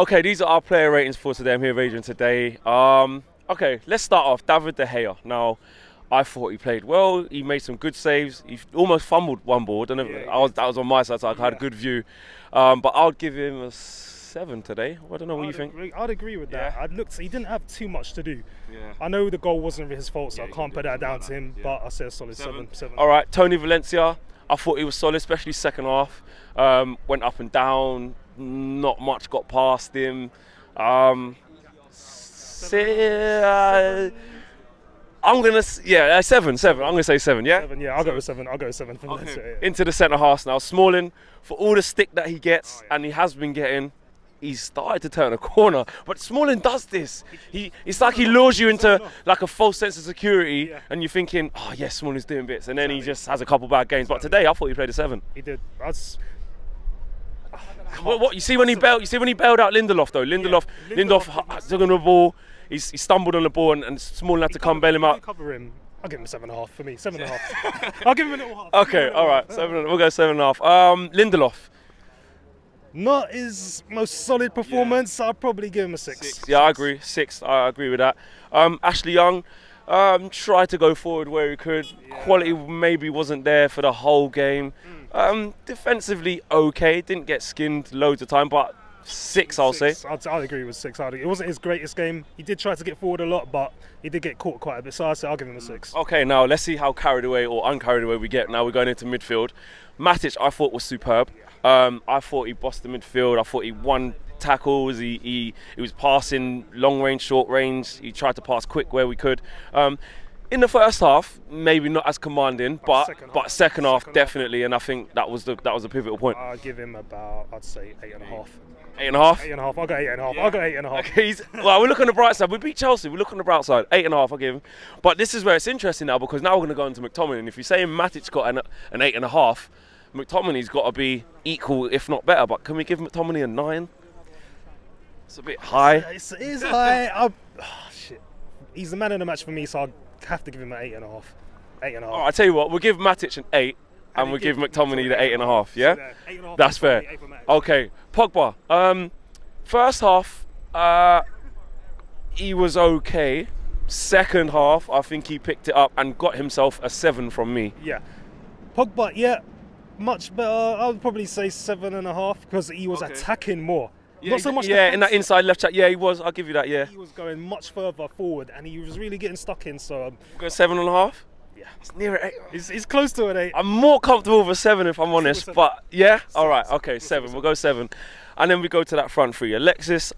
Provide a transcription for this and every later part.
Okay, these are our player ratings for today. I'm here with Adrian today. Okay, let's start off. David De Gea. Now, I thought he played well. He made some good saves. He almost fumbled one ball. That was on my side, so I had a good view. But I'll give him a 7 today. I don't know what you think. I'd agree with that. He didn't have too much to do. Yeah. I know the goal wasn't his fault, so I can't put that down to him. But I say a solid 7. All right, Tony Valencia. I thought he was solid, especially second half. Went up and down. Not much got past him. I'm gonna 7. I'm gonna say 7. Yeah. 7, yeah, I'll go with 7. I'll go with 7 for okay. Into the centre half now. Smalling, for all the stick that he gets, and he has been getting, he's started to turn a corner. But Smalling does this. It's like he lures you into like a false sense of security, and you're thinking, oh yes, Smalling's doing bits, and then he just has a couple bad games. But today, I thought he played a 7. He did. What you see when he bailed? You see when he bailed out Lindelof though. Lindelof took on the ball. He stumbled on the ball, and Smalling had to come bail him out. Cover him. I'll give him a 7.5 for me. 7.5. I'll give him a little half. Okay, all right. 7. We'll go 7.5. Lindelof. Not his most solid performance. I'll probably give him a 6. Yeah, I agree. 6. I agree with that. Ashley Young tried to go forward where he could. Quality maybe wasn't there for the whole game. Defensively, okay. Didn't get skinned loads of time, but 6, I'll say. I'd agree with 6. It wasn't his greatest game. He did try to get forward a lot, but he did get caught quite a bit. So I'll give him a 6. Okay, now let's see how carried away or uncarried away we get. Now we're going into midfield. Matic, I thought was superb. I thought he bossed the midfield. I thought he won tackles. He was passing long range, short range. He tried to pass quick where we could. In the first half, maybe not as commanding, but second half definitely, and I think that was the pivotal point. I'll give him about, I'd say 8.5. 8.5? 8.5. I'll go 8.5. Yeah. I'll go 8.5. Okay, well, we look on the bright side. We beat Chelsea. We look on the bright side. 8.5. I'll give him. But this is where it's interesting now, because now we're going to go into McTominay. And if you're saying Matic got an 8.5, McTominay's got to be equal, if not better. But can we give McTominay a 9? It's a bit high. It is high. Shit. He's the man of the match for me, so I'll have to give him an 8.5. 8.5. All right, I tell you what, we'll give Matic an 8, and we'll give McTominay the 8.5. Yeah, 8.5. That's fair. Okay, Pogba. First half, he was okay. Second half, I think he picked it up and got himself a 7 from me. Yeah, Pogba. Yeah, much better. I would probably say 7.5 because he was attacking more. Yeah, not so much. Yeah, in that inside left chat. Yeah, he was. I'll give you that. Yeah, he was going much further forward, and he was really getting stuck in. So go 7.5. Yeah, it's near an 8. He's close to an 8. I'm more comfortable with a 7 if I'm honest. But yeah, all right, okay, 7. We'll go 7, and then we go to that front three. Alexis.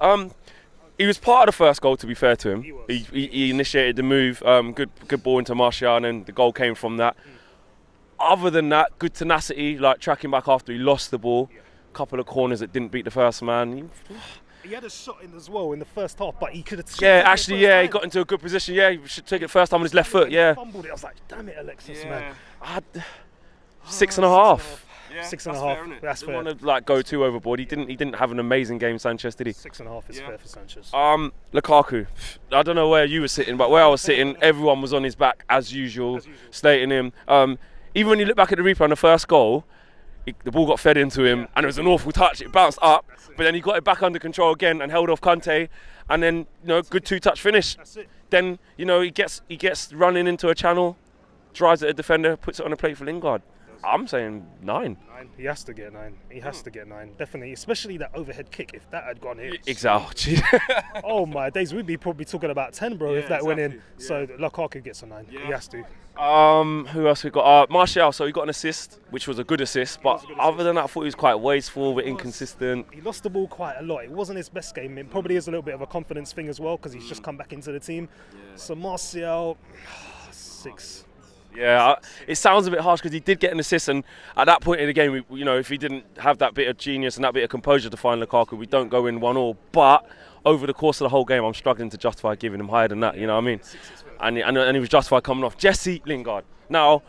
He was part of the first goal. To be fair to him, he initiated the move. Good ball into Martial, and then the goal came from that. Other than that, good tenacity, like tracking back after he lost the ball. Couple of corners that didn't beat the first man. He had a shot in as well in the first half, but he could have. Yeah, actually, he got into a good position. Yeah, he should take it first time on his left foot. Yeah. Fumbled it. I was like, damn it, Alexis, man. I had 6.5. Yeah, 6.5. That's fair. Didn't want to like go too overboard. He didn't have an amazing game, Sanchez, did he? 6.5 is fair for Sanchez. Lukaku. I don't know where you were sitting, but where I was sitting, everyone was on his back as usual, slating him. Even when you look back at the replay on the first goal. The ball got fed into him, and it was an awful touch. It bounced up, but then he got it back under control again and held off Kante, and then good 2-touch finish. Then he gets running into a channel, drives at a defender, puts it on a plate for Lingard. I'm saying 9. He has to get 9. He has to get 9, definitely. Especially that overhead kick. If that had gone in, exactly. Oh my days, we'd be probably talking about 10, bro. If that went in. Yeah. So Lukaku gets a 9. Yeah. He has to. Who else we got? Martial. So he got an assist, which was a good assist. But other than that, I thought he was quite wasteful, but inconsistent. He lost the ball quite a lot. It wasn't his best game. It probably is a little bit of a confidence thing as well because he's just come back into the team. Yeah. So Martial, 6. Yeah, it sounds a bit harsh because he did get an assist, and at that point in the game, if he didn't have that bit of genius and that bit of composure to find Lukaku, we don't go in 1-1. But over the course of the whole game, I'm struggling to justify giving him higher than that. You know what I mean? And he was justified coming off. Jesse Lingard. Now,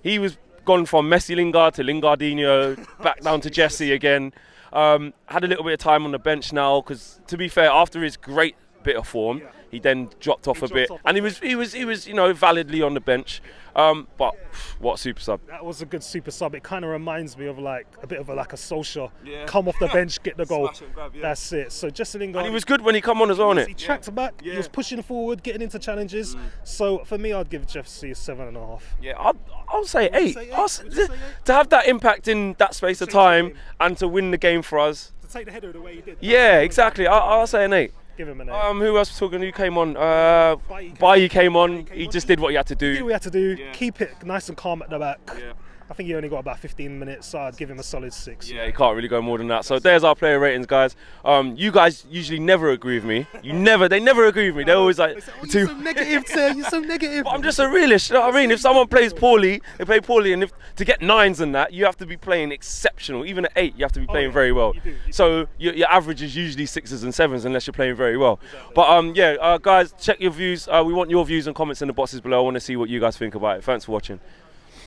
he was gone from Messi Lingard to Lingardinho, back down to Jesse again. Had a little bit of time on the bench now because, to be fair, after his great bit of form. He then dropped off a bit, dropped off and he was you know, validly on the bench. But what a super sub. That was a good super sub. It kind of reminds me of like a bit of a Solskjaer. Yeah. Come off the bench, get the goal. Smash and grab, yeah. That's it. So Jesse Lingard. And he was good when he come on as well, He innit? tracked back. Yeah. He was pushing forward, getting into challenges. So for me, I'd give Jesse a 7.5. Yeah, I'll say 8. say eight? I'll Would say- you say eight? To have that impact in that space of Change the time game. and to win the game for us. To take the header the way he did. Yeah, exactly. I'll say an 8. Give him an 8. Who else was talking? Who came on? Bailly Bailly came on. He just did what he had to Did do. what we had to do. Yeah. Keep it nice and calm at the back. Yeah. I think he only got about 15 minutes, so I'd give him a solid 6. Yeah, you can't really go more than that. So there's our player ratings, guys. You guys usually never agree with me. They never agree with me. They're always like, You're so negative, Sir. You're so negative. But I'm just a realist, you know what I mean? If someone plays poorly, they play poorly, and if to get 9s and that, you have to be playing exceptional. Even at 8, you have to be playing yeah. very well. You do. So your average is usually 6s and 7s unless you're playing very well. But guys, check your views. We want your views and comments in the boxes below. I want to see what you guys think about it. Thanks for watching.